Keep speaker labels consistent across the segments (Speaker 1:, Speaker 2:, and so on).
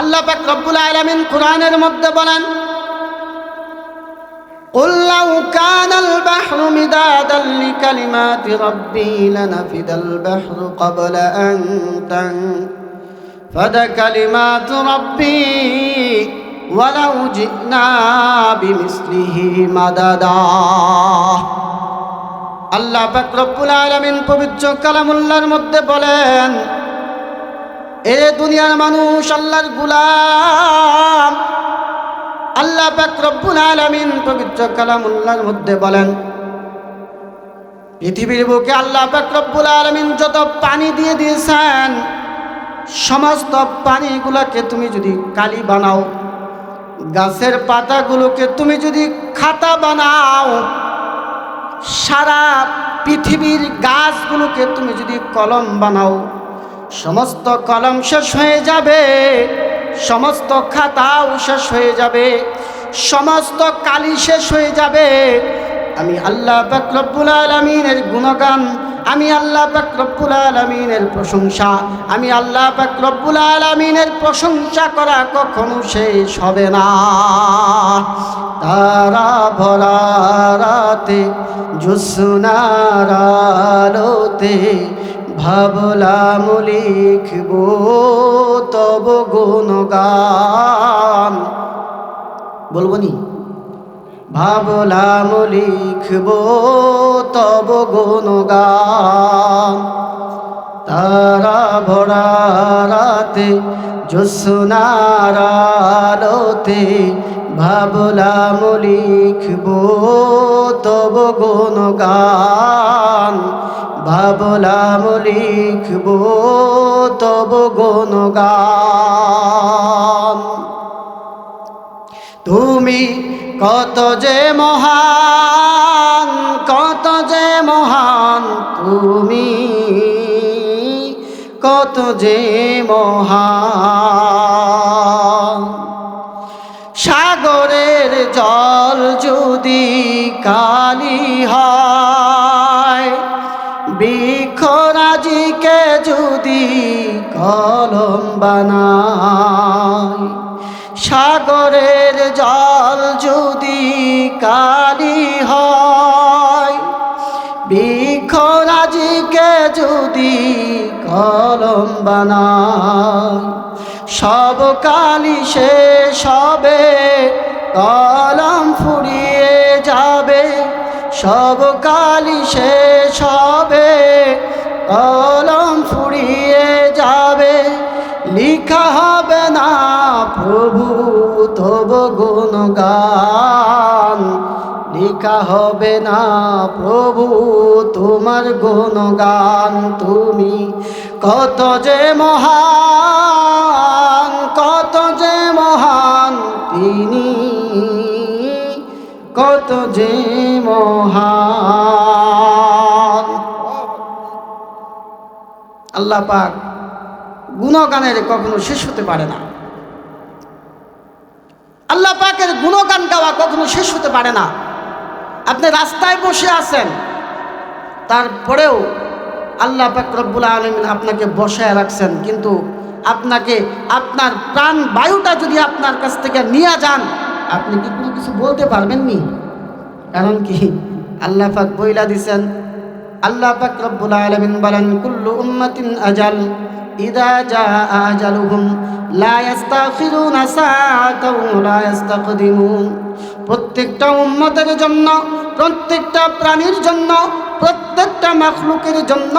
Speaker 1: আল্লাহ পাক রব্বুল আলামিন কোরআনের মধ্যে বলেন, قل لو كان البحر مدادا لكلمات ربي لنفد البحر قبل أن تنفد كلمات ربي ولو جئنا بمثله مددا। আল্লাহ পাক রব্বুল আলামিন পবিত্র কালামুল্লাহর মধ্যে বলেন, এ দুনিয়ার মানুষ, আল্লাহর গোলাম, আল্লাহ পাক রব্বুল আলামিন পবিত্র কালামুল্লাহর মধ্যে বলেন, পৃথিবীর বুকে আল্লাহ পাক রব্বুল আলামিন যত পানি দিয়ে দিয়েছেন, সমস্ত পানিগুলোকে তুমি যদি কালি বানাও, গাছের পাতাগুলোকে তুমি যদি খাতা বানাও, সারা পৃথিবীর গাছগুলোকে তুমি যদি কলম বানাও, সমস্ত কলম শেষ হয়ে যাবে, সমস্ত খাতাও শেষ হয়ে যাবে, সমস্ত কালি শেষ হয়ে যাবে। আমি আল্লাহ পাক রব্বুল আলামিনের গুণগান, আমি আল্লাহ পাক রব্বুল আলামিনের প্রশংসা, আমি আল্লাহ পাক রব্বুল আলামিনের প্রশংসা করা কখনো শেষ হবে না। তারা ভরা রাতে জ্যোৎস্নার আলোতে ভাবলাম লিখব তব গুণগান। বলবো নি? ভাবলাম লিখব তব গুণগান। তারা ভরা রাতে জ্যোৎস্নার আলোতে ভাবলাম লিখব তব গুণগান, ভাবলাম লিখব তব গুণগান। তুমি কত যে মহান, কত যে মহান, তুমি কত যে মহান। সাগরের জল যদি কালি হয়, বৃক্ষরাজিকে যদি কলম বানায়, সাগরের জল যদি কালি হয়, বৃক্ষরাজিকে যদি কলম বানায়, সব কালি শেষ হবে, কলম ফুরিয়ে যাবে, সব কালি শেষ হবে, কলম ফুরিয়ে যাবে, লিখা হবে না প্রভু তব গুণগান, লিখা হবে না প্রভু তোমার গুণগান। তুমি কত যে মহান, কত যে মহান, তিনি কত যে মহান। আল্লাহ পাক গুণগানের কখনো শেষ হতে পারে না। আল্লাহ পাকের গুণগান গাওয়া কখনো শেষ হতে পারে না। আপনি রাস্তায় বসে আছেন, তারপরেও আল্লাহ পাক রব্বুল আলামিন আপনাকে বসায় রাখছেন, কিন্তু আপনাকে আপনার প্রাণ বায়ুটা যদি আপনার কাছ থেকে নিয়ে যান, আপনি কি কোনো কিছু বলতে পারবেন নি? কারণ কি আল্লাহ পাক বইলা দিছেন। আল্লাহ পাক রব্বুল আলামিন বলেন, কুল্লু উম্মাতিন আজাল ইদা জাআ আজালুহুম লা ইস্তাখিরুনা সাআতাও লা ইস্তাকদিমুন। প্রত্যেকটা উম্মতের জন্য, প্রত্যেকটা প্রাণীর জন্য, প্রত্যেকটা মাখলুকের জন্য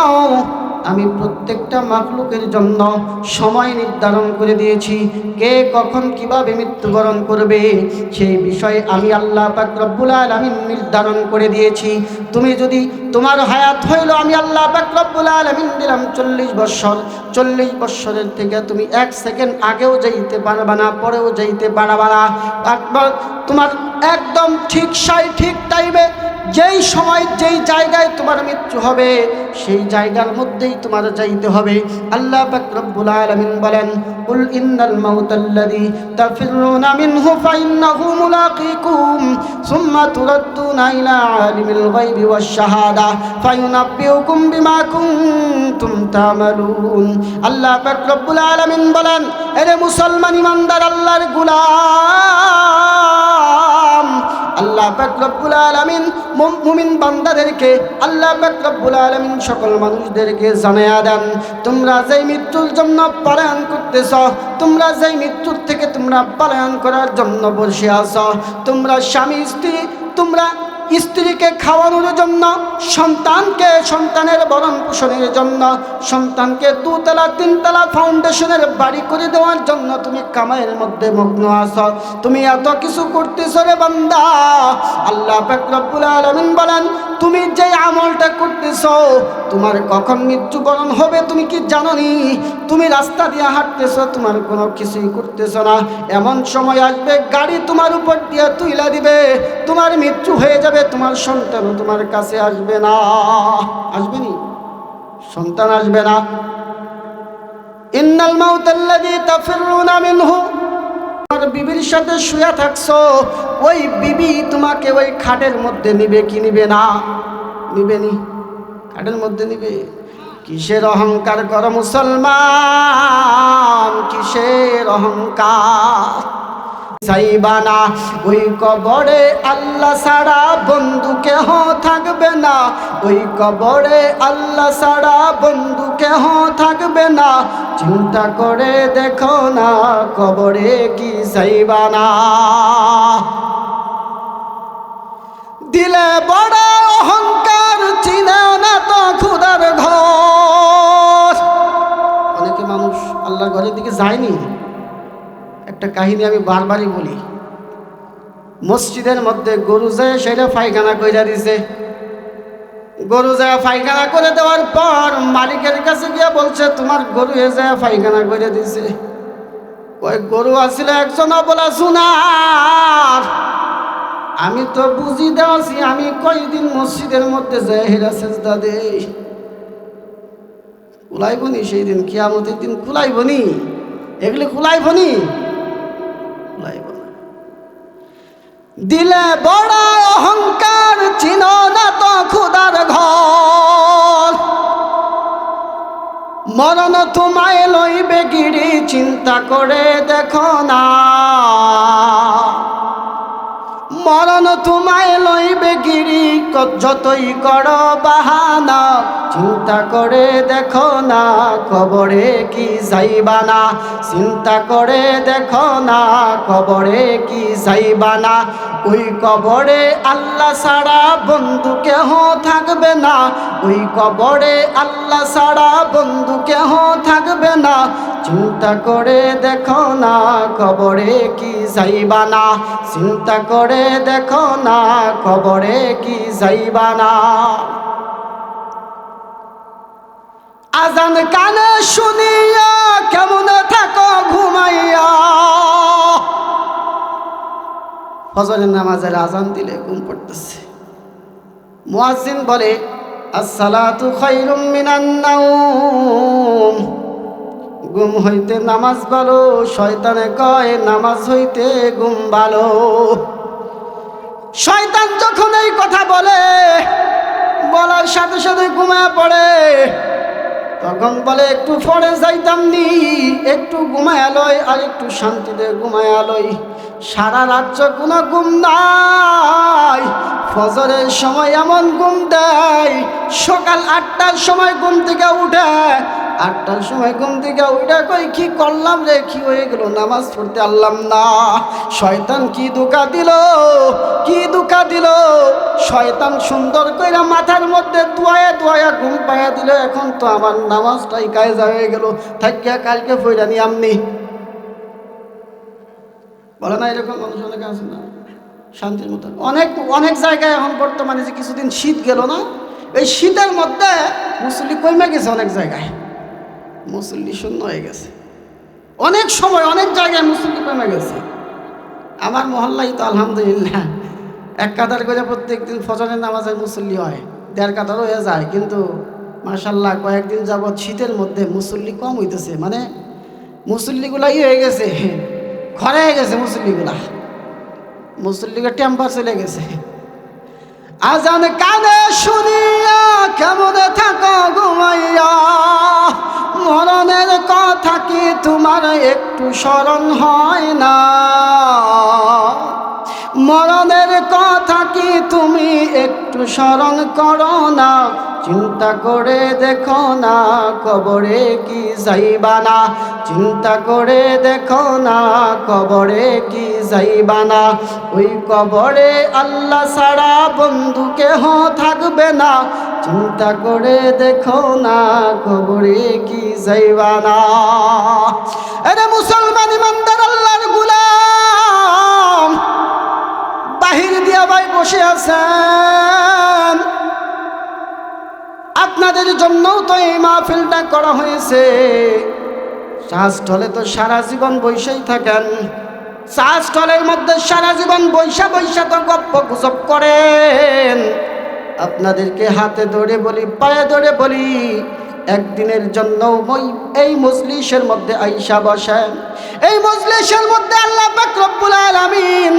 Speaker 1: আমি প্রত্যেকটা মাখলুকের জন্য সময় নির্ধারণ করে দিয়েছি। কে কখন কিভাবে মৃত্যুবরণ করবে সেই বিষয়ে আমি আল্লাহ পাক রব্বুল আলামিন নির্ধারণ করে দিয়েছি। তুমি যদি তোমার হায়াত হইল, আমি আল্লাহ পাক রব্বুল আলামিন দিলাম 40 বছর, 40 বছরের থেকে তুমি 1 সেকেন্ড আগেও যাইতে পারবা না, পরেও যাইতে পারবা না। তোমার একদম ঠিক টাইমে যেই সময় যেই জায়গায় তোমার মৃত্যু হবে সেই জায়গার মধ্যেই তোমার যাইতে হবে। আল্লাহ পাক রব্বুল আলামিন বলেন, কুল ইন্নাল মাউতাল্লাযী তাফিরুনা মিনহু ফাইন্নাহু মুলাকীকুম সুম্মা তুরাদ্দুনা ইলা আলিমিল গায়বি ওয়াশ শাহাদা ফায়ুনাব্বিউকুম বিমা কুনতুম তা'মালুন। আল্লাহ পাক রব্বুল আলামিন বলেন, এরে মুসলমান ইমানদার আল্লাহর গোলাম, আল্লাহ পাক রব্বুল আলামিন মুমিন বান্দাদেরকে, আল্লাহ পাক রব্বুল আলামিন সকল মানুষদেরকে জানায়া দেন, তোমরা যেই মৃত্যুর জন্য পলায়ন করতেছ, তোমরা যেই মৃত্যুর থেকে তোমরা পলায়ন করার জন্য বসে আছো, তোমরা স্বামী স্ত্রী, তোমরা স্ত্রীকে খাওয়ানোর জন্য, সন্তানকে সন্তানের ভরণ পোষণের জন্য, সন্তানকে 2 তলা 3 তলা ফাউন্ডেশনের বাড়ি করে দেওয়ার জন্য তুমি কামাইয়ের মধ্যে মগ্ন আছো। তুমি এত কিছু করতেছো রে বান্দা। আল্লাহ পাক রব্বুল আলামিন বলেন, তুমি যে আমলটা করতেছো তোমার কখন মৃত্যুবরণ হবে তুমি কি জানো নি? তুমি রাস্তা দিয়ে হাঁটতেছো, তোমার কোনো কিছুই করতেছো না, এমন সময় আসবে গাড়ি তোমার উপর দিয়ে তুইলা দিবে, তোমার মৃত্যু হয়ে যাবে, তোমার সন্তানও তোমার কাছে আসবে না। আসবে নি? সন্তান আসবে না। ইন্নাল মাউতাল্লাযী তাফিরুনা মিনহু, তোমার বিবির সাথে শুয়ে থাকছো, ওই বিবি তোমাকে ওই খাটের মধ্যে নিবে কি নিবে না? নিবে নি? খাটের মধ্যে নিবে। কিসের অহংকার করো মুসলমান, কিসের অহংকার? সাইবানা ওই কবরে আল্লাহ ছাড়া বন্ধু কেহ থাকবে না, ওই কবরে আল্লাহ ছাড়া বন্ধু কেহ থাকবে না। চিন্তা করে দেখো না কবরে কি সাইবানা। দিলে বড় অহংকার, চিনে না তো খুদার ঘর। অনেকে মানুষ আল্লাহর ঘরের দিকে যায়নি। একটা কাহিনী আমি বারবারই বলি, মসজিদের মধ্যে গরু যায় সেটা পায়খানা কইরা দিছে। গরু যায় পায়খানা করে দেওয়ার পর মালিকের কাছে গিয়ে বলছে, তোমার গরু এ যায় পায়খানা করে দিছে। ওই গরু আসলে একজন বলা শোনার, আমি তো বুঝি দেওয়াছি, আমি কয়দিন মসজিদের মধ্যে যাই হেরা সেজদা দেই। কুলাইবনি সেই দিন, কিয়ামতের দিন কুলাইবনি, এগুলি কুলাইবনি, কুলাইব না। দিলে বড় অহংকার, চিনো না তো খুদার ঘর। মরণ তোমায় লইবে গিরি, চিন্তা করে দেখো না। মরণ তোমায় লইবে গিরি, যতই করো বাহানা, চিন্তা করে দেখো না কবরে কি যাইবা না। চিন্তা করে দেখো না কবরে কি যাইবা না। ওই কবরে আল্লাহ ছাড়া বন্ধু কেহ থাকবে না, ওই কবরে আল্লাহ ছাড়া বন্ধু কেহ থাকবে না। চিন্তা করে দেখো না কবরে কি যাইবা না। চিন্তা করে দেখো না কবরে কি যাইবা না। আজান কানে শুনিয়া কেমন থাকো ঘুমাইয়া। ফজরের নামাজের আজান দিলে ঘুম পড়তেছে। মুয়াজ্জিন বলে, আসসালাতু খায়রুম মিনান নাওম। ঘুম হইতে নামাজ ভালো, শয়তানে কয় নামাজ হইতে ঘুম ভালো। শয়তান যখন এই কথা বলে, বলার সাথে সাথে ঘুমায় পড়ে। তখন বলে, একটু পরে যাইতাম নি, একটু ঘুমায় লই, আর একটু শান্তিতে ঘুমায় লই। সারা রাত কোনো ঘুম নাই। ফজরের সময় এমন ঘুম দেয়, সকাল 8টার সময় ঘুম থেকে উঠে। 8টার সময় ঘুম থেকে উঠে কই কি করলাম রে, কি হয়ে গেল, নামাজ পড়তে পারলাম না। শয়তান কি ধোঁকা দিল, কি ধোঁকা দিল। শয়তান সুন্দর কইরা মাথার মধ্যে দুয়ায়া দুয়ায়া ঘুম পাইয়া দিল। এখন তো আমার নামাজটাই কায়জা হয়ে গেল, থাকিয়া কালকে ফইরা নি আমনি। বলে না এরকম মানুষ অনেকে আছে না, শান্তির মতো। অনেক অনেক জায়গায় এখন বর্তমানে যে কিছুদিন শীত গেল না, এই শীতের মধ্যে মুসল্লি কমে গেছে। অনেক জায়গায় মুসল্লি শূন্য হয়ে গেছে। অনেক সময় অনেক জায়গায় মুসল্লি কমে গেছে। আমার মহল্লাই তো আলহামদুলিল্লাহ এক কাতার করে প্রত্যেক দিন ফজরের নামাজের মুসল্লি হয়, 1.5 কাতার হয়ে যায়, কিন্তু মাশাল্লাহ কয়েকদিন যাবৎ শীতের মধ্যে মুসল্লি কম হইতেছে, মানে মুসল্লিগুলা হয়ে গেছে, ঘরে হয়ে গেছে মুসল্লিগুলো টেম্পার চলে গেছে। আজান কানে শুনিয়া কেমনে থাকো ঘুমাইয়া, মরণের কথা কি তোমার একটু স্মরণ হয় না? মরণের কথা কি তুমি একটু স্মরণ করো না? চিন্তা করে দেখো না কবরে কি যাইবা না? চিন্তা করে দেখো না কবরে কি যাইবা না? ওই কবরে আল্লাহ ছাড়া বন্ধু কেহ থাকবে না। চিন্তা করে দেখো না কবরে কি যাইবা না। আরে মুসলমান ইমানদার আল্লাহর গোলাম বাহির দিয়া ভাই বসে আছেন, আপনাদের জন্যও তো এই মাহফিলটা করা হয়েছে। শাহস্থলে তো সারা জীবন বৈশাই থাকেন, শাহস্থলের মধ্যে সারা জীবন বৈশা তো গপ্প গুজব করেন। আপনাদেরকে হাতে ধরে বলি, পায়ে ধরে বলি, একদিনের জন্য এই মজলিসের মধ্যে আইসা বসেন। এই মজলিসের মধ্যে আল্লাহ পাক রব্বুল আলামিন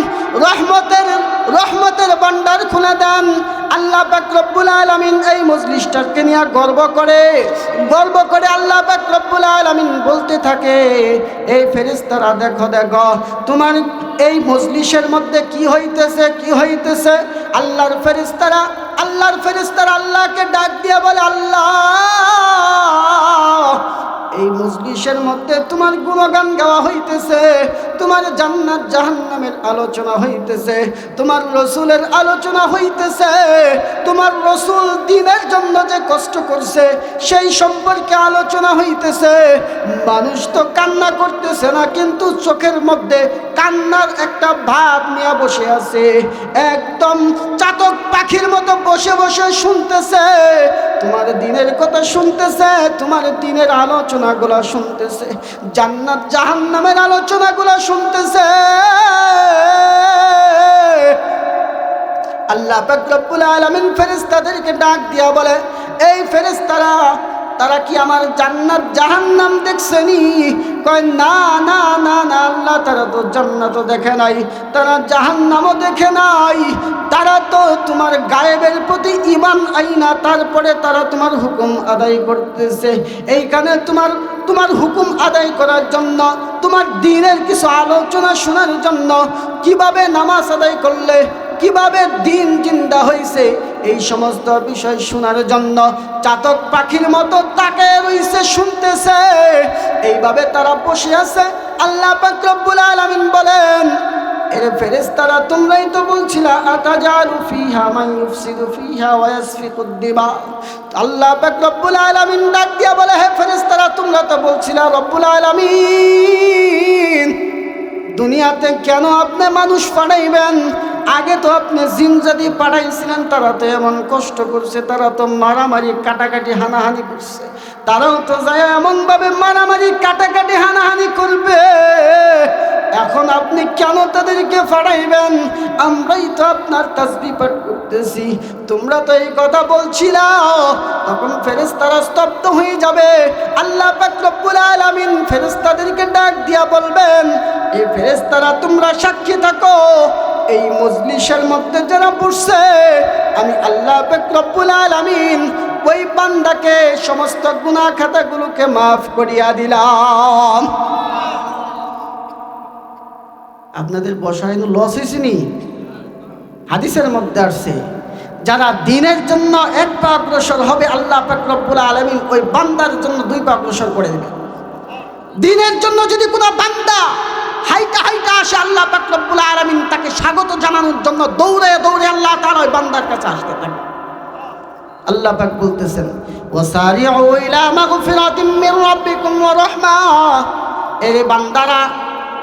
Speaker 1: রহমতের ভান্ডার খুলে দেন। আল্লাহ পাক রব্বুল আলামিন এই মজলিসটাকে নিয়ে গর্ব করে আল্লাহ পাক রব্বুল আলামিন বলতে থাকে, এই ফেরেশতারা দেখো তোমার এই মজলিসের মধ্যে কি হইতেছে। আল্লাহর ফেরেশতারা আল্লাহকে ডাক দিয়ে বলে, আল্লাহ এই মজলিসের মধ্যে তোমার গুণগান গাওয়া হইতেছে, তোমার জান্নাত জাহান্নামের আলোচনা হইতেছে, তোমার রসুলের আলোচনা হইতেছে, তোমার রসুল দ্বীনের জন্য যে কষ্ট করছে সেই সম্পর্কে আলোচনা হইতেছে। মানুষ তো কান্না করতেছে না, কিন্তু চোখের মধ্যে কান্নার একটা ভাব নিয়ে বসে আছে, একদম চাতক পাখির মতো বসে শুনতেছে, তোমার দ্বীনের কথা শুনতেছে, তোমার দ্বীনের আলোচনাগুলো শুনতেছে, জান্নাত জাহান্নামের আলোচনাগুলো শুনতেছে। আল্লাহ পাক রব্বুল আলামিন ফেরেশতাদেরকে ডাক দিয়া বলে, এই ফেরেশতারা তারা কি আমার জান্নাত জাহান্নাম দেখছেনি? কয় না না না না আল্লাহ, তারা তো জান্নাতও দেখে নাই, তারা জাহান্নামও দেখে নাই, তারা তো তোমার গায়েবের প্রতি ঈমান আইনা তারপরে তারা তোমার হুকুম আদায় করতেছে। এইখানে তোমার হুকুম আদায় করার জন্য, তোমার দ্বীনের কিছু আলোচনা শোনার জন্য, কিভাবে নামাজ আদায় করলে কিভাবে দিন জিন্দা হয়েছে এই সমস্ত বিষয় শোনার জন্য চাতক পাখির মতো তাকে রইছে, শুনতেছে। এইভাবে তারা বসে আছে। আল্লাহ পাক রব্বুল আলামিন বলেন, এরে ফেরেশতারা তোমরাই তো বলছিলা আতাজালু ফিহা মান ইউফসিদু ফিহা ওয়া ইয়াসফিকুদ দিমা। আল্লাহ পাক রব্বুল আলামিন ডাক দিয়া বলে, হে ফেরেশতারা তোমরা তো বলছিলা রব্বুল আলামিন দুনিয়াতে কেন আপনি মানুষ পাঠাইবেন? আগে তো আপনি জিন যদি পাঠাইছিলেন, তারা তো এমন কষ্ট করছে, তারা তো মারামারি কাটাকাটি হানাহানি করছে, তারাও তো যায় এমনভাবে মারামারি কাটাকাটি হানাহানি করবে। এখন আপনি কেন তাদেরকে পাঠাইবেন? আমরাই তো আপনার তাসবিহ পাঠ করতেছি, তোমরা তো এই কথা বলছিলা। তখন ফেরেশতারা স্তব্ধ হয়ে যাবে। আল্লাহ পাক রব্বুল আলামিন ফেরেশতাদেরকে ডাক দিয়া বলবেন, এই ফেরেশতারা তোমরা সাক্ষী থাকো, এই মজলিসের মধ্যে যারা বসছে আমি আল্লাহ পাক রব্বুল আলামিন ওই বান্দাকে সমস্ত গুনাহ খাতাগুলোকে মাফ করিয়া দিলাম। আপনাদের বসায় লস হয়েছে নি? হাদিসের মধ্যে আসছে, যারা দ্বীনের জন্য এক পা অগ্রসর হবে আল্লাহ পাক রব্বুল আলামিন ওই বান্দার জন্য 2 পা অগ্রসর করে দেবে। দ্বীনের জন্য যদি কোনো বান্দা হাইটা আসে, আল্লাহ পাক রব্বুল আলামিন তাকে স্বাগত জানানোর জন্য দৌড়ে আল্লাহ তাআলা ওই বান্দার কাছে আসতে থাকে। আল্লাহ পাক বলতেছেন, ওয়াসারিউ ইলা মাগফিরাতিম মির রাব্বিকুম ওয়া রাহমাহ। এরে বান্দারা,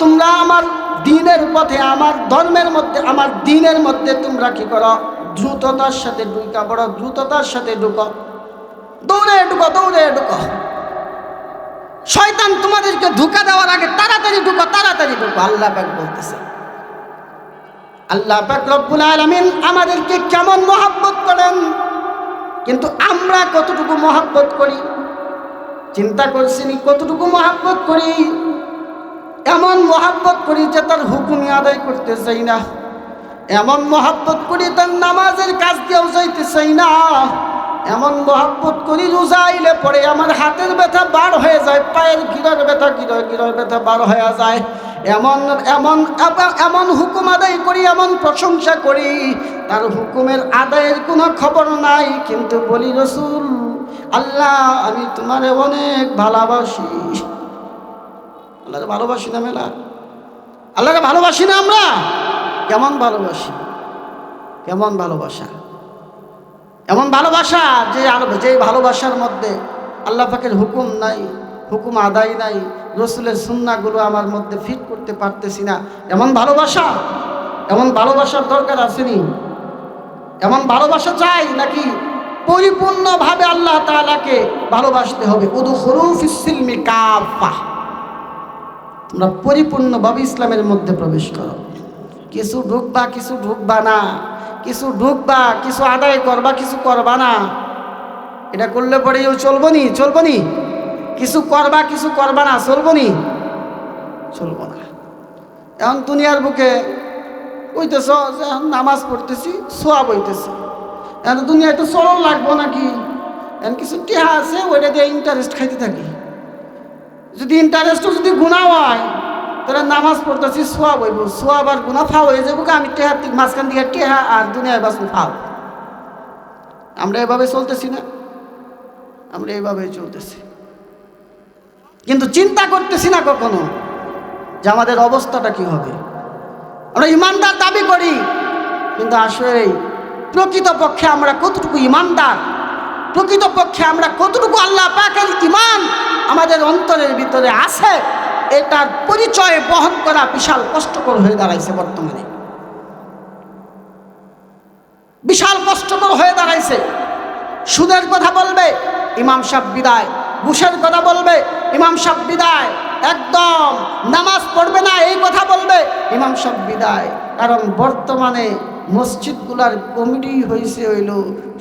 Speaker 1: তোমরা আমার দ্বীনের পথে, আমার ধর্মের মধ্যে, আমার দ্বীনের মধ্যে তোমরা কি করো? দ্রুততার সাথে ঢুকা, বড় দ্রুততার সাথে ঢুকো, দৌড়ে ঢুকো। শয়তান তোমাদেরকে ধোঁকা দেওয়ার আগে তাড়াতাড়ি ঢুকো। আল্লাহ পাক বলতেছে, আল্লাহ পাক রব্বুল আলামিন আমাদেরকে কেমন মহব্বত করেন, কিন্তু আমরা কতটুকু মহব্বত করি চিন্তা করছিনি? কতটুকু মহব্বত করি? এমন মহব্বত করি যে তার হুকুমই আদায় করতে চাই না, এমন মহব্বত করি তার নামাজের কাজ দিয়েও যাইতে চাই না, এমন মহব্বত করি রোজা আইলে পরে আমার হাতের ব্যথা বার হয়ে যায়, পায়ের গিরার ব্যথা গিরার ব্যথা বার হয়ে যায়, এমন এমন এমন হুকুম আদায় করি, এমন প্রশংসা করি, তার হুকুমের আদায়ের কোনো খবর নাই, কিন্তু বলি রসুল আল্লাহ আমি তোমারে অনেক ভালোবাসি। আল্লাহরে ভালোবাসি না মেলা? আল্লাহরে ভালোবাসি না আমরা? কেমন ভালোবাসি, কেমন ভালোবাসা, এমন ভালোবাসা যে ভালোবাসার মধ্যে আল্লাহ পাকের হুকুম নাই, হুকুম আদায় নাই, রসুলের সুন্নাহগুলো আমার মধ্যে ফিট করতে পারতেছি না, এমন ভালোবাসা? এমন ভালোবাসার দরকার আসেনি? এমন ভালোবাসা চাই নাকি পরিপূর্ণভাবে আল্লাহ তাআলাকে ভালোবাসতে হবে? উদখুলু ফিস-সিলমি কাফা, তোমরা পরিপূর্ণভাবে ইসলামের মধ্যে প্রবেশ করো। কিছু ঢুকবা কিছু ঢুকবা না, কিছু ঢুকবা কিছু আদায় করবা কিছু করবা না, এটা করলে পরেও চলবো নি? কিছু করবা কিছু করবা না, চলবো না। এখন দুনিয়ার বুকে কইতেছ যে নামাজ পড়তেছি, সোয়াব হইতেছে, এখন দুনিয়ায় তো চলন লাগবো নাকি? এখন কিছু টেহা আছে ওইটা দিয়ে ইন্টারেস্ট খাইতে থাকি, যদি ইন্টারেস্টও যদি গুণা হয় তাহলে নামাজ পড়তেছি সোয়াব হইব, সোয়াব আর গুণা ফাও হয়ে যাবো, আমি টেহার মাঝখান দিকে টেহা আর দুনিয়ায় বাঁচবো ফাও। আমরা এভাবে চলতেছি না? আমরা এইভাবেই চলতেছি, কিন্তু চিন্তা করতেছি না কখনো যে আমাদের অবস্থাটা কি হবে। আমরা ইমানদার দাবি করি, কিন্তু আসলে প্রকৃতপক্ষে আমরা কতটুকু ইমানদার, প্রকৃতপক্ষে আমরা কতটুকু আল্লাহ পাকের ঈমান আমাদের অন্তরের ভিতরে আছে, এটার পরিচয় বহন করা বিশাল কষ্টকর হয়ে দাঁড়াইছে। বর্তমানে বিশাল কষ্টকর হয়ে দাঁড়াইছে। সুদের কথা বলবে ইমাম সাহেব বিদায়, ঘুষের কথা বলবে ইমাম সাহেব বিদায়, একদম নামাজ পড়বে না এই কথা বলবে ইমাম সাহেব বিদায়। কারণ বর্তমানে মসজিদগুলার কমিটি হয়েছে হইল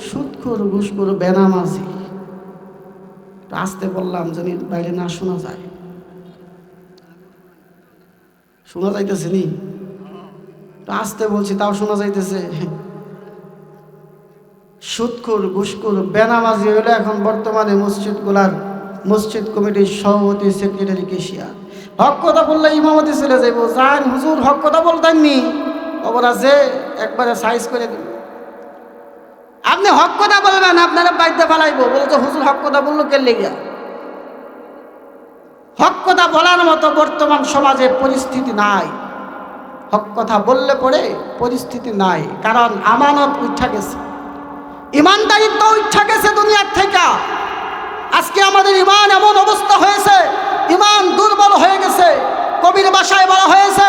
Speaker 1: সুদখোর ঘুষখোর বেনামাজি। আসতে বললাম যদি বাইরে না শোনা যায়, শোনা যাইতেছে নি? আসতে বলছি তাও শোনা যাইতেছে। সুদখোর ঘুষখোর বেনামাজি হইলো এখন বর্তমানে মসজিদ কমিটির সভাপতি, সেক্রেটারি, কেশিয়ার। হক কথা বললে ইমামতি চলে যাইব, যান হুজুর হক কথা বলতেননি, খবর আছে একবারে সাইজ করে দিন। আপনি হক কথা বলবেন, আপনারা বাইতে ফেলাইব, বলতো হুজুর হক কথা বললো কে লেগে। হক কথা বলার মতো বর্তমান সমাজে পরিস্থিতি নাই, হক কথা বললে পরে পরিস্থিতি নাই, কারণ আমানত উঠা গেছে, ইমানদারিত্ব উঠা গেছে দুনিয়ার থেকে। আজকে আমাদের ইমান এমন অবস্থা হয়েছে, ইমান দুর্বল হয়ে গেছে। কবির ভাষায় বলা হয়েছে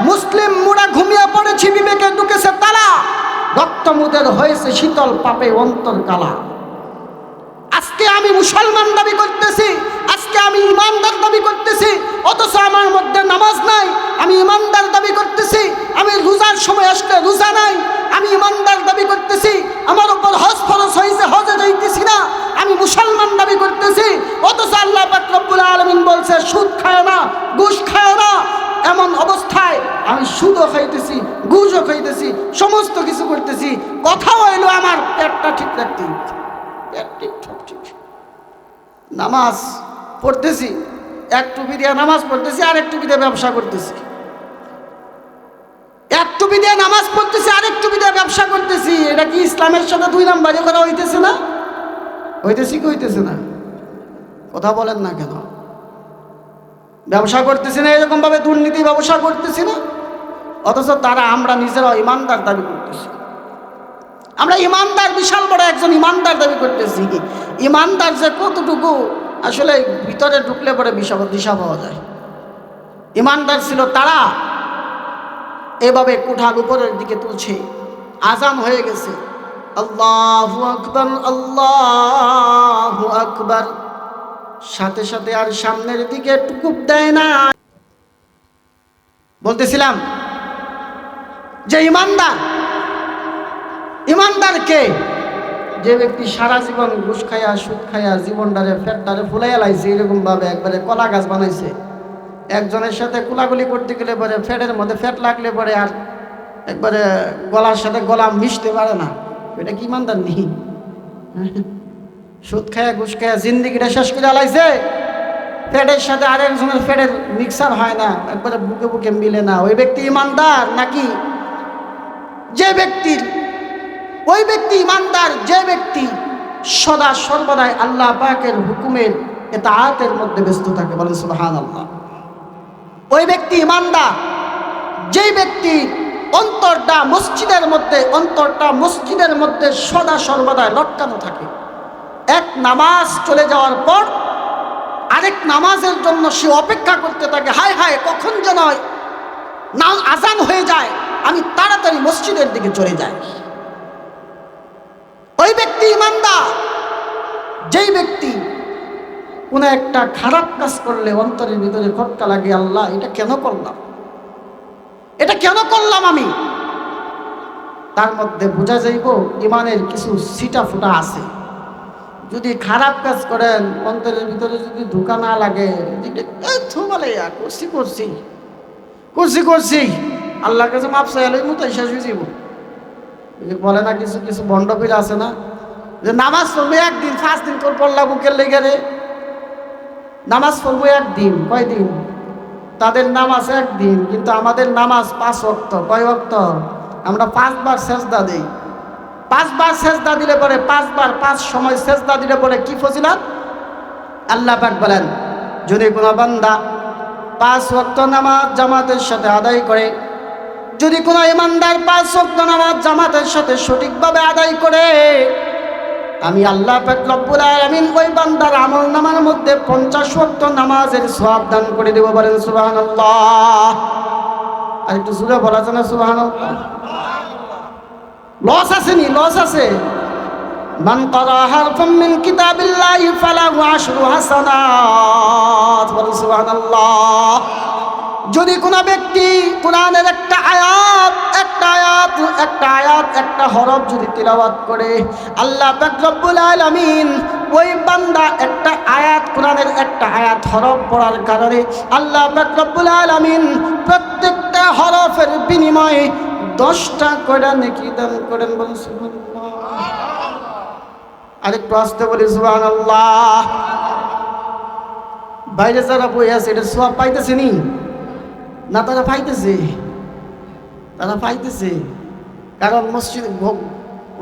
Speaker 1: মুসলিম মুড়া ঘুমিয়ে পড়েছি, বিবেকে ঢুকেছে তালা, রক্তমুদের হয়েছে শীতল পাপে অন্তর কালা। আজকে আমি মুসলমান দাবি করতেছি, আজকে আমি ইমানদার দাবি করতেছি, অথচ আমার মধ্যে নামাজ নাই। আমি ইমানদার দাবি করতেছি, আমি রোজার সময় আসলে রোজা নাই। আমি ইমানদার দাবি করতেছি, আমার উপর হজ ফরজ হয়েছে, হজে যাইতেছি না। আমি মুসলমান দাবি করতেছি, অথচ আল্লাহ পাক রব্বুল আলামিন বলছে সুদ খায় না, ঘুষ খায় না। এমন অবস্থায় আমি সুদও খাইতেছি, ঘুষও খাইতেছি, সমস্ত কিছু করতেছি, কথা হইলো আমার পেটটা ঠিক রাখতে, নামাজ পড়তেছি, একটু বিদিয়া নামাজ পড়তেছি, আর একটু বিদিয়া ব্যবসা করতেছি, একটু বিদিয়া নামাজ পড়তেছি, আর একটু বিদিয়া ব্যবসা করতেছি। এটা কি ইসলামের সাথে দুই নাম্বারি করা হইতেছে না? হইতেছি কি হইতেছে না? কথা বলেন না কেন? ব্যবসা করতেছি না, এরকম ভাবে দুর্নীতি ব্যবসা করতেছি না, অথচ তারা আমরা নিজেরাও ইমানদার দাবি করতেছি। আমরা ইমানদার, বিশাল বড় একজন ইমানদার দাবি করতেছি। ইমানদার যে কতটুকু আসলে ভিতরে ঢুকলে পরে দিশা পাওয়া যায়। ইমানদার ছিল তারা এভাবে কুঠার উপরের দিকে তুলছে, আজান হয়ে গেছে, আল্লাহু আকবার আল্লাহু আকবার, সাথে সাথে আর সামনের দিকে টুকুপ দেয় না। বলতেছিলাম যে ইমানদার কে? যে ব্যক্তি সারা জীবন ঘুষ খাইয়া সুদ খাইয়া জীবনটারে ফেটটারে ফুলাইয়া লাইছে, এরকম ভাবে একবারে কলা গাছ বানাইছে। একজনের সাথে কুলাগুলি করতে গেলে পরে ফ্যাটের মধ্যে ফ্যাট লাগলে পরে আর একবারে গলার সাথে গলা মিশতে পারে না, এটা কি ইমানদার নেই? সুদ খাইয়া ঘুষ খাইয়া জিন্দিগিটা শেষ করে লাইছে, ফ্যাটের সাথে আরেকজনের ফ্যাটের মিক্সার হয় না, একবারে বুকে বুকে মিলে না। ওই ব্যক্তি ইমানদার নাকি ওই ব্যক্তি ইমানদার যে ব্যক্তি সদা সর্বদাই আল্লাহ পাকের হুকুমের ইতাআতের মধ্যে ব্যস্ত থাকে? বলেন সুবহানাল্লাহ। ওই ব্যক্তি ইমানদার যেই ব্যক্তি অন্তরটা মসজিদের মধ্যে সদা সর্বদাই লটকানো থাকে। এক নামাজ চলে যাওয়ার পর আরেক নামাজের জন্য সে অপেক্ষা করতে থাকে, হায় হায় কখন যেন আজান হয়ে যায়, আমি তাড়াতাড়ি মসজিদের দিকে চলে যাই। ওই ব্যক্তি ইমানদার যেই ব্যক্তি কোনো একটা খারাপ কাজ করলে অন্তরের ভিতরে খটকা লাগে, আল্লাহ এটা কেন করলাম আমি। তার মধ্যে বোঝা যাইব ইমানের কিছু সিটা ফুটা আছে। যদি খারাপ কাজ করেন অন্তরের ভিতরে যদি ধোঁকা না লাগে, করছি আল্লাহর কাছে মাপ চাইলেই মতো শেষ হয়ে যাব। বলে না কিছু কিছু ভণ্ডপীর আছে না, যে নামাজ পড়বো একদিন 5 দিন করে পড়লা বুকের লেগে রে, নামাজ পড়বো একদিন, কয়দিন? তাদের নামাজ একদিন, কিন্তু আমাদের নামাজ 5 ওয়াক্ত। কয় ওয়াক্ত? আমরা 5 বার সেজদা দেই। 5 বার সেজদা দিলে পরে 5 বার 5 সময় সেজদা দিলে পরে কি ফজিলত? আল্লাহ পাক বলেন, যদি কোনো বান্দা 5 ওয়াক্ত নামাজ জামাতের সাথে আদায় করে, যদি কোনো ইমানদার 5 ওয়াক্ত নামাজ জামাতের সাথে সঠিকভাবে আদায় করে, আমি আল্লাহ পাক রব্বুল আলামিন ওই বান্দার আমলনামার মধ্যে 50 ওয়াক্ত নামাজের সওয়াব দান করে দেব। বলেন সুবহানাল্লাহ। আর একটু জোরে বলা যায় না সুবহানাল্লাহ? লস আছে। মান ক্বারা হারফাম মিন কিতাবিল্লাহি ফালাহু 10 হাসানাত। বলেন সুবহানাল্লাহ। যদি কোনো ব্যক্তি কোরআনের একটা হরফ যদি তিলাওয়াত করে, আল্লাহ পাক রব্বুল আলামিন ওই বান্দা একটা আয়াত, কোরআনের একটা আয়াত হরফ পড়ার কারণে আল্লাহ পাক রব্বুল আলামিন প্রত্যেকটা হরফের বিনিময়ে 10টা করে নেকি দান করেন। বলেন সুবহানাল্লাহ। আরেকটু আসতে বলি সুবহানাল্লাহ। বাইরে যারা বই আছে এটা সওয়াব পাইতেছে নি না? তারা পাইতেছে, কারণ মসজিদ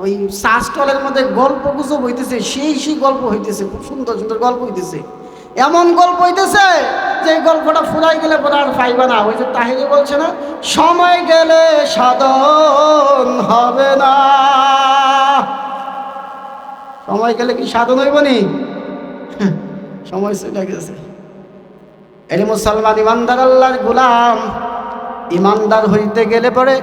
Speaker 1: ওই শাস্ত্রের মধ্যে গল্প গুজব হইতেছে, সেই গল্প হইতেছে, খুব সুন্দর সুন্দর গল্প হইতেছে। এমন গল্প হইতেছে যে গল্পটা ফুরাই গেলে পরে আর পাইবা না। ওই যে তাহিরি বলছে না, সময় গেলে সাধন হবে না। সময় গেলে কি সাধন হইব নি? সময় চলে গেছে। এর মুসলমান ইমানদার আল্লাহর গোলাম, ইমানদার হইতে গেলে পরে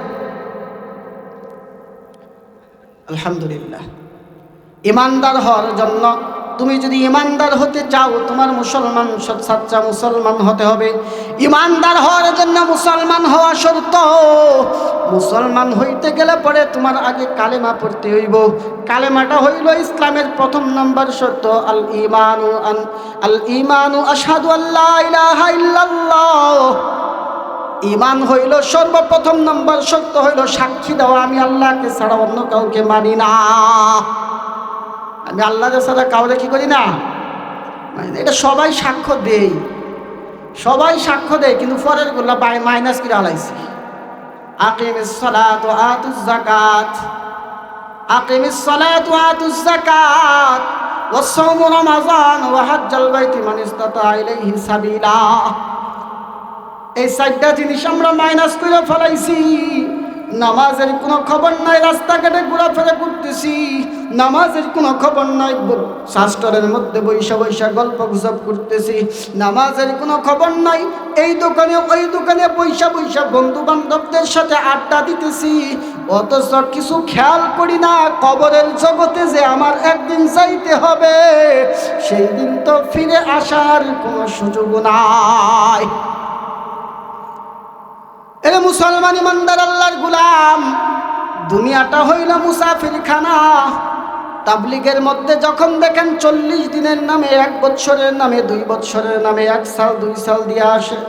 Speaker 1: আলহামদুলিল্লাহ, ইমানদার হওয়ার জন্য তুমি যদি ইমানদার হতে চাও, তোমার সাচ্চা মুসলমান হতে হবে। ইমানদার হওয়ার জন্য মুসলমান হওয়া শর্ত। মুসলমান হইতে গেলে পরে তোমার আগে কালেমা পড়তে হইব। কালেমাটা হইল ইসলামের 1 নম্বর শর্ত। আল ঈমানু আশহাদু আল্লা ইলাহা ইল্লাল্লাহ। ঈমান হইল সর্বপ্রথম নম্বর শর্ত হইল সাক্ষী দেওয়া, আমি আল্লাহকে ছাড়া অন্য কাউকে মানি না। আমি আল্লাহকে ছাড়া কাউকে কি করি না, এটা সবাই সাক্ষ্য দেয়, কিন্তু পরের গুলা মাইনাস করে আলাইছি। আকিমিস সালাত ওয়া আতুজ যাকাত, ওয়াস সাওমু রমাযান ওয়া হজ্জাল বাইতি মান ইসতাতা ইলাইহি সাবিলা। এই 4টা জিনিস আমরা মাইনাস করে ফেলাইছি। নামাজের কোনো খবর নাই, রাস্তাঘাটে ঘোরাফেরা করতেছি, নামাজের কোনো খবর নাই, শাস্ত্রের মধ্যে বৈশা গল্প গুজব করতেছি, নামাজের কোনো খবর নাই, এই দোকানে ওই দোকানে বৈশা বন্ধু বান্ধবদের সাথে আড্ডা দিতেছি, অথচ কিছু খেয়াল করি না কবরের জগতে যে আমার একদিন যাইতে হবে, সেই দিন তো ফিরে আসার কোনো সুযোগ নাই। এর মুসলমান ইমানদার আল্লাহর গোলাম, দুনিয়াটা হইল মুসাফিরখানা। তাবলিগের মধ্যে যখন দেখেন 40 দিনের নামে, 1 বছরের নামে, 2 বছরের নামে 1 সাল 2 সাল দিয়ে আসে।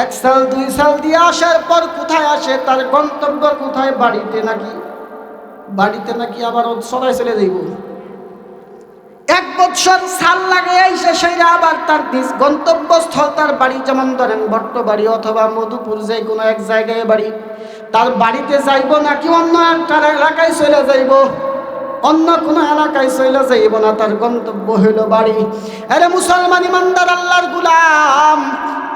Speaker 1: 1 সাল 2 সাল দিয়ে আসার পর কোথায় আসে? তার গন্তব্য কোথায়? বাড়িতে নাকি আবার সরাই চলে যাইব। 1 বছর সাল লাগে এসে সেটা আবার তার নিজ গন্তব্যস্থল, তার বাড়ি, যেমন ধরেন বট্টবাড়ি অথবা মধুপুর, যে কোনো এক জায়গায় বাড়ি, তার বাড়িতে যাইব নাকি অন্য একটা এলাকায় চলে যাইব? অন্য কোনো এলাকায় চলে যাইব না, তার গন্তব্য হইল বাড়ি। আরে মুসলমান ইমানদার আল্লাহর গোলাম,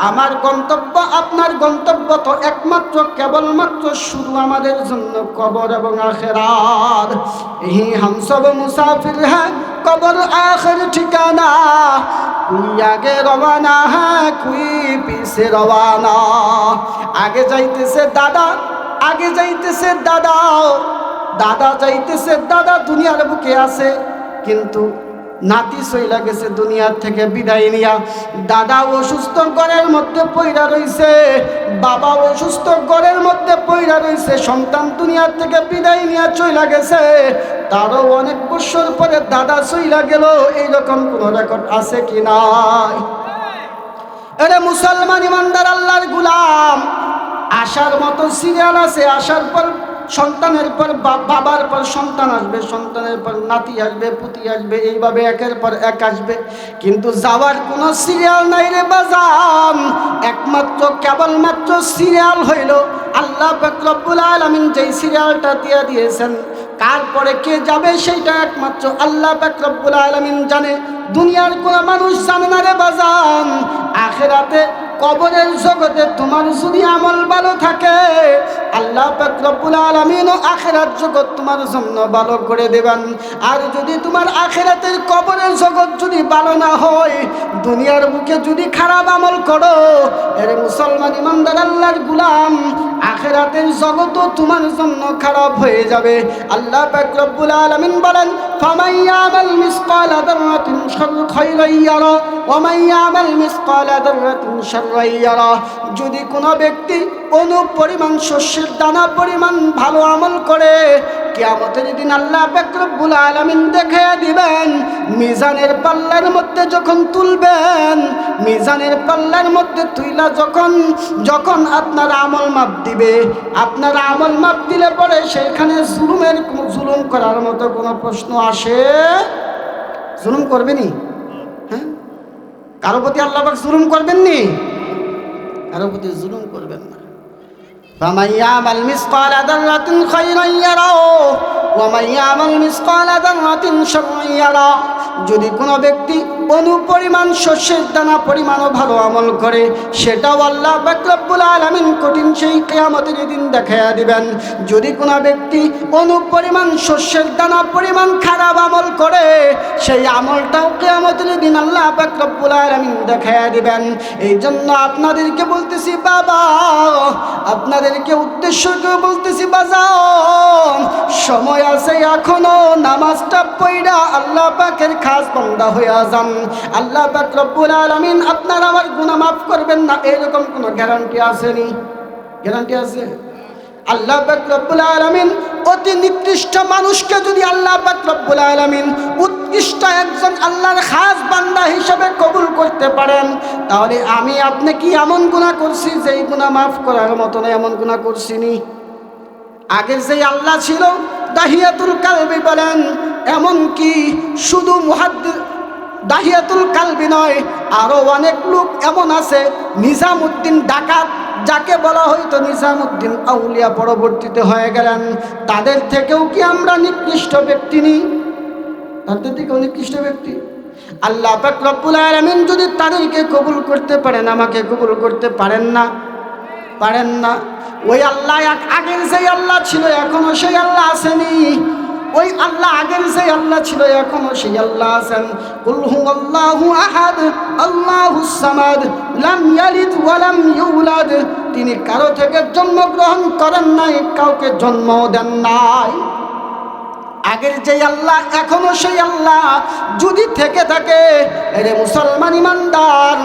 Speaker 1: আমার গন্তব্য, আপনার গন্তব্য তো একমাত্র কেবলমাত্র শুধু আমাদের জন্য কবর এবং আখিরাত। এই হাম সব মুসাফির হ্যাঁ, কবর আখির ঠিকানা। কুই আগে রওয়ানা হ্যাঁ, কুই পিছে রওয়ানা। আগে যাইতেছে দাদা, আগে যাইতেছে দাদা, দাদা যাইতেছে দাদা, দুনিয়ার বুকে আছে, কিন্তু নাতি চইলা গেছে দুনিয়ার থেকে বিদায় নিয়া। দাদা অসুস্থ ঘরের মধ্যে পইরা রইছে, বাবা অসুস্থ ঘরের মধ্যে পইরা রইছে, সন্তান দুনিয়ার থেকে বিদায় নিয়া চইলা গেছে, তারও অনেক বছর পরে দাদা চইলা গেল। এইরকম কোন রেকর্ড আছে কি নাই? আরে মুসলমান ইমানদার আল্লাহর গোলাম, আসার মতো সিরিয়াল আছে। আসার পর সন্তানের পর বাবার পর সন্তান আসবে, সন্তানের পর নাতি আসবে, পুতি আসবে, এইভাবে একের পর এক আসবে, কিন্তু যাওয়ার কোনো সিরিয়াল নাই রে বাজান। একমাত্র কেবলমাত্র সিরিয়াল হইল আল্লাহ পাক রব্বুল আলামিন যেই সিরিয়ালটা দিয়ে দিয়েছেন, কার পরে কে যাবে সেইটা একমাত্র আল্লাহ পাক রব্বুল আলামিন জানে। দুনিয়ার কোনো মানুষ জানে না রে বাজান। আখিরাতে কবরের জগতে তোমার যদি আমল ভালো থাকে, আল্লাহ পাক রব্বুল আলামিন আখিরাত জগৎ তোমার জন্য ভালো করে দেবেন। আর যদি তোমার আখিরাতের কবরের জগৎ যদি ভালো না হয়, দুনিয়ার বুকে যদি খারাপ আমল করো, এর মুসলমান ইমানদার আল্লাহর গোলাম, আখিরাতের জগৎও তোমার জন্য খারাপ হয়ে যাবে। আল্লাহ পাক রব্বুল আলামিন বলেন, ফামান ইয়ামাল মিসকালা যাররাতিন খায়রান ইয়ারা ওয়া মান ইয়ামাল মিসকালা যাররাতিন শাররান ইয়ারা। যদি কোনো ব্যক্তি অনুপরিমাণ শস্যের দানা পরিমাণ ভালো আমল করে, কিয়ামতের দিন আল্লাহ পাক রব্বুল আলামিন দেখিয়ে দিবেন। মিজানের পাল্লার মধ্যে যখন তুলবেন, মিজানের পাল্লার মধ্যে তুইলা যখন আপনার আমল মাপ দিবে, আপনার আমল মাপ দিলে পরে সেখানে জুলুম করার মতো কোনো প্রশ্ন আসে? জুলুম করবেনি? হ্যাঁ, কারো প্রতি আল্লাহ পাক জুলুম করবেন নি? কারো প্রতি জুলুম করবেন না। ফামান ইয়ামাল মিসকালা যাররাতিন খায়রান ইয়ারা ওয়া মান ইয়ামাল মিসকালা যাররাতিন শাররান ইয়ারা। যদি কোনো ব্যক্তি অনুপরিমাণ শস্যের দানা পরিমাণও ভালো আমল করে, সেটাও আল্লাহ পাক রব্বুল আলামিন কঠিন সেই কিয়ামতের দিন দেখাইয়া দিবেন। যদি কোনো ব্যক্তি অনুপরিমাণ শস্যের দানা পরিমাণ খারাপ আমল করে, সেই আমলটাও কিয়ামতের দিন আল্লাহ পাক রব্বুল আলামিন দেখাইয়া দিবেন। এই জন্য আপনাদেরকে বলতেছি বাবা, আপনাদেরকে উদ্দেশ্য করে বলতেছি বাজান, সময় আছে এখনো, নামাজটা পড়া আল্লাহ পাকের খাস বান্দা হইয়া যান। আল্লাহ পাক রব্বুল আলামিন আপনার আমার গুনাহ মাফ করবেন না, এরকম কোনো গ্যারান্টি আসেনি? গ্যারান্টি আছে? আল্লাহ পাক রব্বুল আলামিন অতি নিকৃষ্ট মানুষকে যদি আল্লাহ পাক রব্বুল আলামিন উৎকৃষ্ট একজন আল্লাহর খাস বান্দা হিসেবে কবুল করতে পারেন, তাহলে আমি আপনি কি এমন গুনাহ করছি যেই গুনাহ মাফ করার মতো না? এমন গুনাহ করছিনি? আগের যে আল্লাহ ছিল দাহিয়াতুল কালবি বলেন, এমন কি শুধু মুহাদ্দিস দাহিয়াতুল কালবি নয়, আরো অনেক লোক এমন আছে, নিজামউদ্দিন ডাকাত, যাকে বলা হয়তো নিজামউদ্দিন আউলিয়া, পরবর্তীতে হয়ে গেলেন, তাদের থেকেও কি আমরা নিকৃষ্ট ব্যক্তি নি? তাদের থেকেও নিকৃষ্ট ব্যক্তি। আল্লাহ পাক রব্বুল আলামিন যদি তাদেরকে কবুল করতে পারেন, আমাকে কবুল করতে পারেন না? পারেন না। ওই আল্লাহ আগের যে আল্লাহ ছিল এখনো সেই আল্লাহ আসেনি? ওই আল্লাহ আগের যে আল্লাহ ছিল এখনো সেই আল্লাহ আছেন। কুল হুয়াল্লাহু আহাদ আল্লাহুস সামাদ লাম ইয়ালিদ ওয়া লাম ইউলাদ। তিনি কারো থেকে জন্মগ্রহণ করেন নাই, কাউকে জন্মও দেন নাই। আগের যে আল্লাহ এখনো সেই আল্লাহ যদি থেকে থাকে, এরে মুসলমান ইমানদার,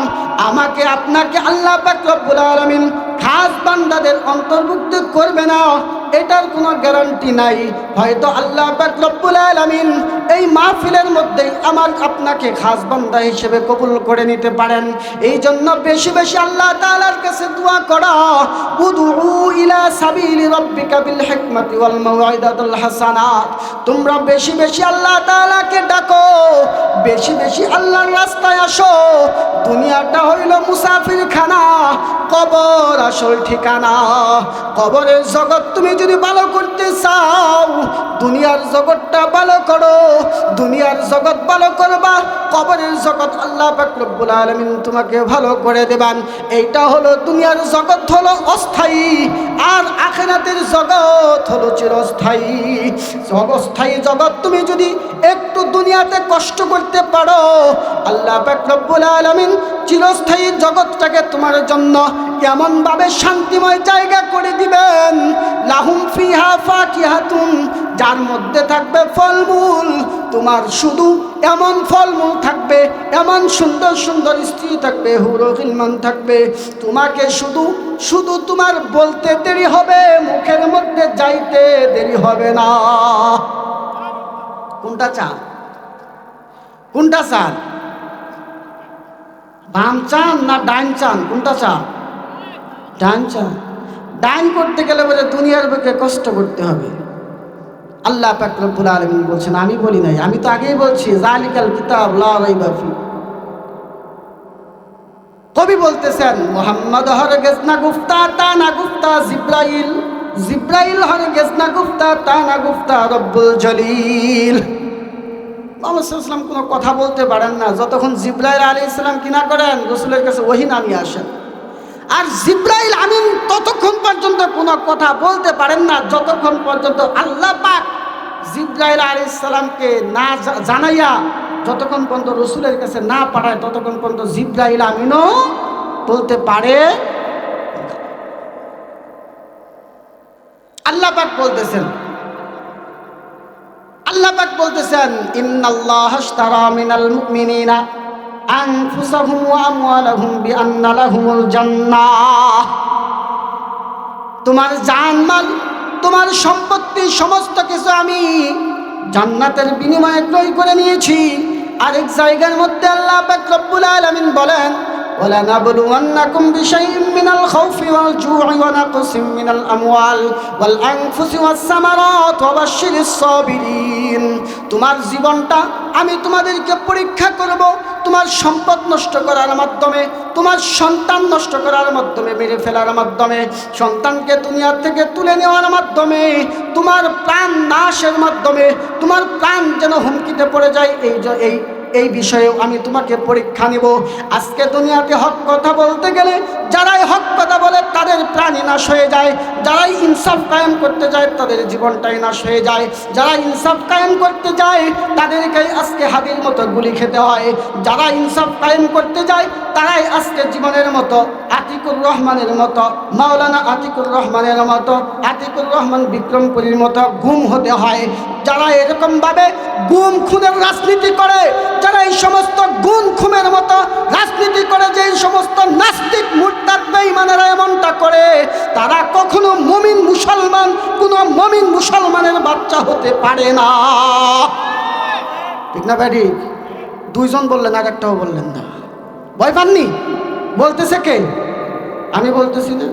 Speaker 1: আমাকে আপনাকে আল্লাহ পাক রব্বুল আলামিন খাস বান্দাদের অন্তর্ভুক্ত করবে না, এটার কোনো গ্যারান্টি নাই। হয়তো আল্লাহ পাক রব্বুল আলামিন এই মাহফিলের মধ্যেই আমার আপনাকে খাস বান্দা হিসেবে কবুল করে নিতে পারেন। এই জন্য বেশি বেশি আল্লাহ তাআলার কাছে দোয়া করা, উদউ ইলা সাবিলি রাব্বিকা বিল হিকমাতি ওয়াল মাউইদাতিল হাসানাত। তোমরা বেশি বেশি আল্লাহ তাআলাকে ডাকো, বেশি বেশি আল্লাহর রাস্তায় আসো। দুনিয়াটা হইল মুসাফিরখানা, কবর আসল ঠিকানা। কবরের জগৎ তুমি যদি ভালো করতে চাও, দুনিয়ার জগৎটা ভালো করো। দুনিয়ার জগৎ ভালো করবা, কবরের জগৎ আল্লাহ পাক রব্বুল আলামিন তোমাকে ভালো করে দেবেন। এইটা হলো দুনিয়ার জগৎ হলো অস্থায়ী, আর আখিরাতের জগৎ হলো চিরস্থায়ী। অস্থায়ী জগৎ তুমি যদি একটু দুনিয়াতে কষ্ট করতে পারো, আল্লাহ পাক রব্বুল আলামিন চিরস্থায়ী জগৎটাকে তোমার জন্য এমনভাবে শান্তিময় জায়গা করে দিবেন, লাহুম ফিহা ফাকিহাতুন, যার মধ্যে থাকবে ফলমূল। তোমার শুধু এমন ফলমূল থাকবে, এমন সুন্দর সুন্দর স্ত্রী থাকবে, হুরুল গিলমান থাকবে। তোমাকে শুধু শুধু তোমার বলতে দেরি হবে, মুখের মধ্যে যাইতে দেরি হবে না। কোনটা চান? কোনটা চান? বাম চান না ডাইন চান? কোনটা চান? ডাইন চান। ডাইন করতে গেলে বলে দুনিয়ার বুকে কষ্ট করতে হবে। আল্লাহ পাক রব্বুল আলামিন বলছেন, আমি বলি নাই, আমি তো আগেই বলছি, যালিকাল কিতাব লা রাইবা ফি। কবি বলতেছেন, মুহাম্মদ হরগেজ না গুফতা তা না গুফতা জিব্রাইল, জিব্রাইল হরগেজ না গুফতা তা না গুফতা রব্বুল জলিল। মুহাম্মদ সাল্লাল্লাহু আলাইহি ওয়াসাল্লাম কোনো কথা বলতে পারেন না যতক্ষণ জিব্রাইল আলাইহিস সালাম কি না করেন, রাসূলের কাছে ওহী নামিয়ে আসেন। আর জিব্রাইল আমিন ততক্ষণ পর্যন্ত কোনো কথা বলতে পারেন না যতক্ষণ পর্যন্ত আল্লাহ পাক জিব্রাইল আলাইহিস সালামকে না জানাইয়া, যতক্ষণ পর্যন্ত রাসূলের কাছে না পাঠায়, ততক্ষণ পর্যন্ত জিব্রাইল আমিনও বলতে পারে। আল্লাহ পাক বলতেছেন, আল্লাহ পাক বলতেছেন, ইন্নাল্লাহা আশতারা মিনাল মুমিনিনা আনফুসাহুম ওয়া আমওয়ালাহুম বিআন্না লাহুমুল জান্নাহ। তোমার জানমাল, তোমার সম্পত্তি, সমস্ত কিছু আমি জান্নাতের বিনিময়ে ক্রয় করে নিয়েছি। আরেক জায়গার মধ্যে আল্লাহ পাক রব্বুল আলামিন বলেন, وَلَنَبْلُوَنَّكُمْ بِشَيْءٍ مِّنَ الْخَوْفِ وَالْجُوعِ وَنَقْصٍ مِّنَ الْأَمْوَالِ وَالْأَنفُسِ وَالثَّمَرَاتِ وَبَشِّرِ الصَّابِرِينَ। তোমার জীবনটা আমি তোমাদেরকে পরীক্ষা করব, তোমার সম্পদ নষ্ট করার মাধ্যমে, তোমার সন্তান নষ্ট করার মাধ্যমে, মেরে ফেলার মাধ্যমে, সন্তানকে দুনিয়ার থেকে তুলে নেওয়ার মাধ্যমে, তোমার প্রাণ নাশের মাধ্যমে, তোমার প্রাণ যেন হুমকিতে পড়ে যায়, এই বিষয়েও আমি তোমাকে পরীক্ষা নিব। আজকে দুনিয়াতে হক কথা বলতে গেলে যারাই হক কথা বলে তাদের প্রাণই নাশ হয়ে যায়, যারাই ইনসাফ কায়েম করতে যায় তাদের জীবনটাই নাশ হয়ে যায়, যারা ইনসাফ কায়েম করতে যায় তাদেরকেই আজকে হাদির মতো গুলি খেতে হয়, যারা ইনসাফ কায়েম করতে যায় তারাই আজকে জীবনের মতো আতিকুর রহমানের মতো, মাওলানা আতিকুর রহমানের মতো, আতিকুর রহমান বিক্রমপুরীর মতো গুম হতে হয়। যারা এরকমভাবে গুম খুনের রাজনীতি করে, যারা এই সমস্ত গুম খুনের মতো রাজনীতি করে, যে সমস্ত নাস্তিক মুরতাদ বেঈমানেরা এমনটা করে, তারা কখনো মুমিন মুসলমান, কোনো মুমিন মুসলমানের বাচ্চা হতে পারে না। ঠিক না ভাই? দুইজন বললেন, আর একটাও বললেন না। ভয় পাননি? বলতেছে কে? আমি বলতেছি না,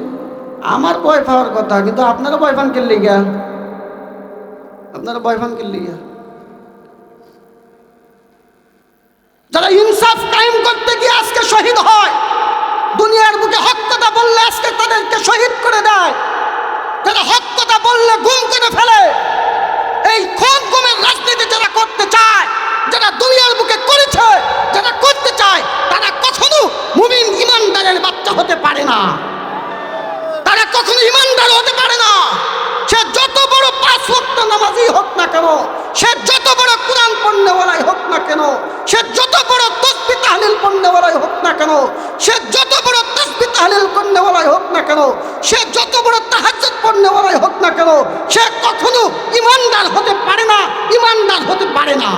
Speaker 1: আমার ভয় পাওয়ার কথা, কিন্তু আপনারা ভয় পান কে লিগা? আপনারা ভয় পান কে লিগা? যারা ইনসাফ কায়েম করতে গিয়ে আজকে শহীদ হয়, দুনিয়ার বুকে হক কথা বললে আজকে তাদেরকে শহীদ করে দেয়, যারা হক কথা বললে গুম করে ফেলে, এই খুন গুমের রাজনীতি যারা করতে চায়, যারা দুনিয়ার বুকে করেছে, যারা করতে চায়, তারা কখনো মুমিন ইমানদারের বাচ্চা হতে পারে না, তারা কখনো ইমানদার হতে পারে না। সে যত বড় 5 ওয়াক্ত নামাজি হোক না কেন, সে যত বড় কোরআন পড়নেওয়ালাই হোক না কেন, সে যত বড় তাসবিহ তাহলিল পড়নেওয়ালাই হোক না কেন, সে যত বড় তাসবিহ তাহলিল পড়নেওয়ালাই হোক না কেন, সে যত বড় তাহাজ্জুদ পড়নেওয়ালাই হোক না কেন, সে কখনো ইমানদার হতে পারে না, ইমানদার হতে পারে না।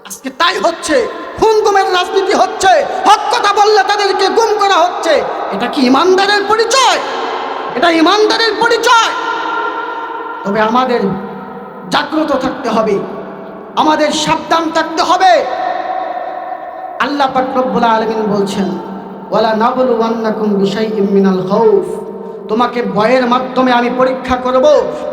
Speaker 1: আজকে তাই হচ্ছে, খুন গুমের রাজনীতি হচ্ছে, হক কথা বললে তাদেরকে গুম করা হচ্ছে। এটা কি ইমানদারের পরিচয়? এটা ইমানদারের পরিচয়? তবে আমাদের জাগ্রত থাকতে হবে, আমাদের সাবধান থাকতে হবে। আল্লাহ পাক রব্বুল আলামিন বলছেন, ওয়ালা নাবলুওয়ান্নাকুম বিশাইইম মিনাল খাউফ, তোমাকে ভয়ের মাধ্যমে আমি পরীক্ষা করব।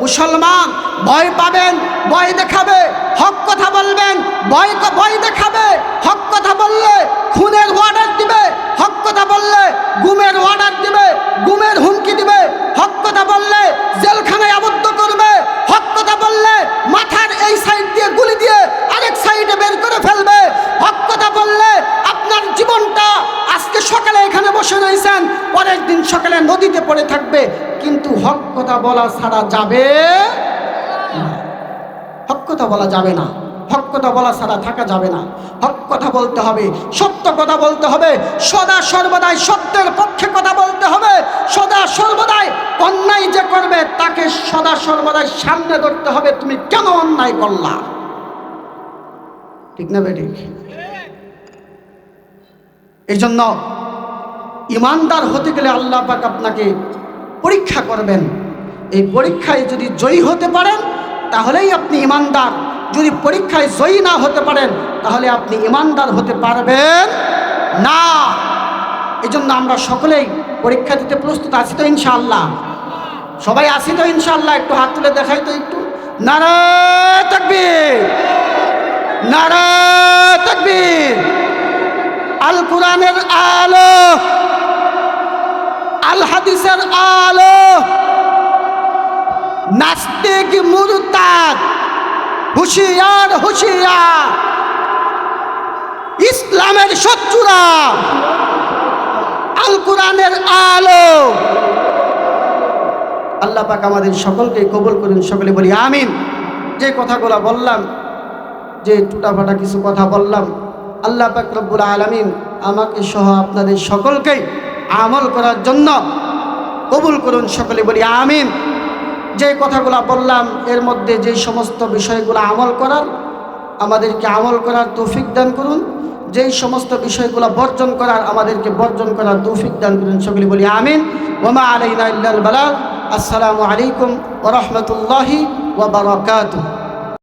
Speaker 1: মুসলমান ভয় পাবেন, ভয় দেখাবে, হক কথা বলবেন, ভয় দেখাবে। হক কথা বললে খুনের অর্ডার দিবে, হক কথা বললে গুমের অর্ডার দিবে, গুমের হুমকি দিবে। হক কথা বললে জেলখানায় আবদ্ধ করবে, হক কথা বললে মাথার এই সাইড দিয়ে গুলি দিয়ে আরেক সাইডে বের করে ফেলবে। হক কথা বললে আপনার জীবনটা আজকে সকালে এখানে বসে রয়েছেন, পরের দিন সকালে নদীতে পড়ে থাকবে। কিন্তু হক কথা বলা ছাড়া যাবে না, হক কথা বলা যাবে না, হক কথা বলা ছাড়া থাকা যাবে না। হক কথা বলতে হবে, সত্য কথা বলতে হবে, সদা সর্বদাই সত্যের পক্ষে কথা বলতে হবে। সদা সর্বদাই অন্যায় যে করবে তাকে সদা সর্বদাই সামনে ধরতে হবে, তুমি কেন অন্যায় করলা, ঠিক না বেটি? এই জন্য ইমানদার হতে গেলে আল্লাহ পাক আপনাকে পরীক্ষা করবেন। এই পরীক্ষায় যদি জয়ী হতে পারেন তাহলেই আপনি ইমানদার। যদি পরীক্ষায় জয়ী না হতে পারেন তাহলে আপনি ইমানদার হতে পারবেন না। এই জন্য আমরা সকলেই পরীক্ষা দিতে প্রস্তুত আছি তো ইনশাআল্লাহ? সবাই আছি তো ইনশাআল্লাহ? একটু হাত তুলে দেখাই তো একটু। নারে তাকবীর, নারে তাকবীর। আল কোরআনের আলো, আল হাদিসের আলো, নাস্তিক মুরতাদ হুশিয়ার হুশিয়ার, ইসলামের শত্রুরা আল কোরআনের আলো। আল্লাহ পাক আমাদের সকলকে কবুল করুন, সকলে বলি আমিন। যে কথাগুলো বললাম, যে টুটাফাটা কিছু কথা বললাম, আল্লাহ পাক রব্বুল আলামিন আমাকে সহ আপনাদের সকলকেই আমল করার জন্য কবুল করুন, সকলে বলি আমিন। যে কথাগুলো বললাম এর মধ্যে যে সমস্ত বিষয়গুলো আমল করার, আমাদেরকে আমল করার তৌফিক দান করুন। যেই সমস্ত বিষয়গুলো বর্জন করার, আমাদেরকে বর্জন করার তৌফিক দান করুন, সকলে বলি আমিন। ওয়া মা আলাইনা ইল্লাল বালাগ। আসসালামু আলাইকুম ওয়া রাহমাতুল্লাহি ওয়া বারাকাতুহু।